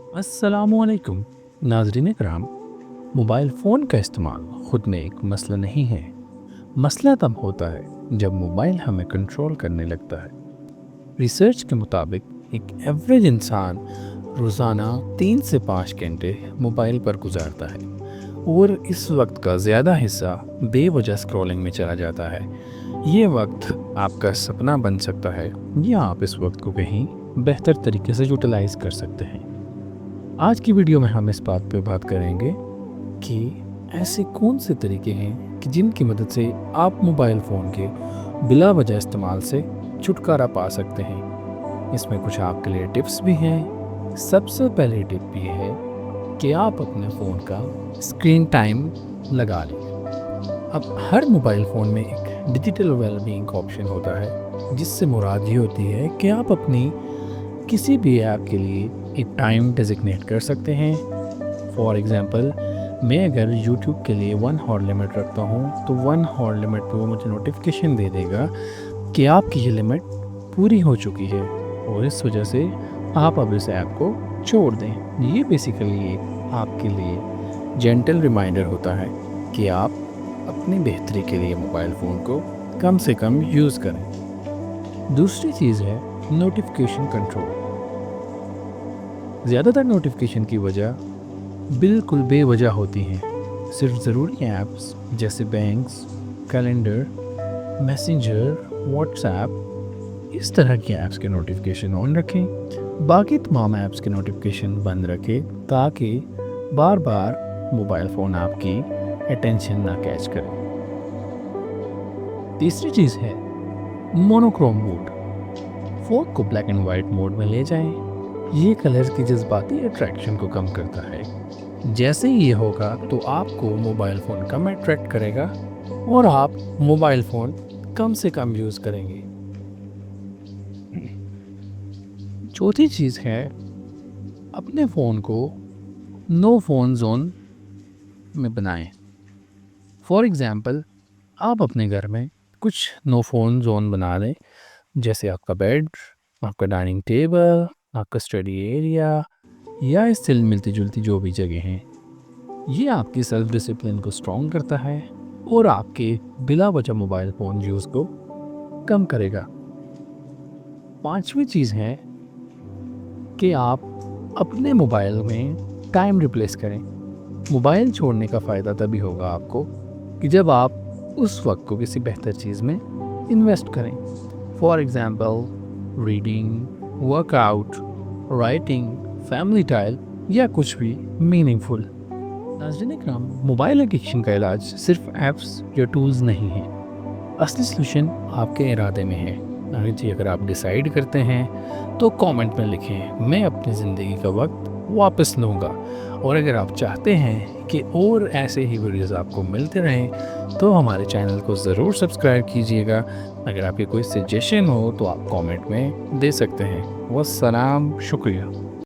अस्सलामुअलैकुम नाज़रीन कराम। मोबाइल फ़ोन का इस्तेमाल ख़ुद में एक मसला नहीं है। मसला तब होता है जब मोबाइल हमें कंट्रोल करने लगता है। रिसर्च के मुताबिक एक एवरेज इंसान रोज़ाना 3 से 5 घंटे मोबाइल पर गुजारता है और इस वक्त का ज़्यादा हिस्सा बेवजह स्क्रॉलिंग में चला जाता है। ये वक्त आपका सपना बन सकता है या आप इस वक्त को कहीं बेहतर तरीके से यूटिलाइज़ कर सकते हैं। आज की वीडियो में हम इस बात पे बात करेंगे कि ऐसे कौन से तरीके हैं कि जिनकी मदद से आप मोबाइल फ़ोन के बिला वजह इस्तेमाल से छुटकारा पा सकते हैं। इसमें कुछ आपके लिए टिप्स भी हैं। सबसे पहली टिप ये है कि आप अपने फ़ोन का स्क्रीन टाइम लगा लें। अब हर मोबाइल फ़ोन में एक डिजिटल वेलबीइंग ऑप्शन होता है, जिससे मुराद ये होती है कि आप अपनी किसी भी ऐप के लिए एक टाइम डेजिग्नेट कर सकते हैं। फॉर एग्ज़ाम्पल, मैं अगर यूट्यूब के लिए 1 हॉर लिमिट रखता हूँ तो 1 हॉर लिमिट पे वो मुझे नोटिफिकेशन दे देगा कि आपकी ये लिमिट पूरी हो चुकी है और इस वजह से आप अब इस ऐप को छोड़ दें। ये बेसिकली आपके लिए जेंटल रिमाइंडर होता है कि आप अपनी बेहतरी के लिए मोबाइल फ़ोन को कम से कम यूज़ करें। दूसरी चीज़ है नोटिफिकेशन कंट्रोल। ज़्यादातर नोटिफिकेशन की वजह बिल्कुल बेवजह होती हैं। सिर्फ ज़रूरी ऐप्स जैसे बैंक्स, कैलेंडर, मैसेंजर, व्हाट्सएप, इस तरह की ऐप्स के नोटिफिकेशन ऑन रखें। बाकी तमाम ऐप्स के नोटिफिकेशन बंद रखें ताकि बार बार मोबाइल फ़ोन आपकी अटेंशन ना कैच करे। तीसरी चीज़ है मोनोक्रोम मोड। फ़ोन को ब्लैक एंड वाइट मोड में ले जाएं। ये कलर्स की जज्बाती अट्रैक्शन को कम करता है। जैसे ही ये होगा तो आपको मोबाइल फ़ोन कम अट्रैक्ट करेगा और आप मोबाइल फ़ोन कम से कम यूज़ करेंगे। चौथी चीज़ है अपने फ़ोन को नो फ़ोन जोन में बनाएं। फॉर एग्ज़ाम्पल, आप अपने घर में कुछ नो फ़ोन जोन बना लें, जैसे आपका बेड, आपका डाइनिंग टेबल, आपका स्टडी एरिया या इससे मिलती जुलती जो भी जगह हैं। ये आपकी सेल्फ डिसिप्लिन को स्ट्रॉन्ग करता है और आपके बिला वजह मोबाइल फ़ोन यूज़ को कम करेगा। पांचवी चीज़ है कि आप अपने मोबाइल में टाइम रिप्लेस करें। मोबाइल छोड़ने का फ़ायदा तभी होगा आपको कि जब आप उस वक्त को किसी बेहतर चीज़ में इन्वेस्ट करें। For example, reading, workout, writing, family time या कुछ भी मीनिंगफुल। नाज़रीन इकराम, मोबाइल एडिक्शन का इलाज सिर्फ ऐप्स या टूल्स नहीं है। असली सलूशन आपके इरादे में है। अगर आप डिसाइड करते हैं तो कमेंट में लिखें, मैं अपनी ज़िंदगी का वक्त वापस लूँगा। और अगर आप चाहते हैं कि और ऐसे ही वीडियोज़ आपको मिलते रहें तो हमारे चैनल को ज़रूर सब्सक्राइब कीजिएगा। अगर आपके कोई सजेशन हो तो आप कमेंट में दे सकते हैं। वस्सलाम, शुक्रिया।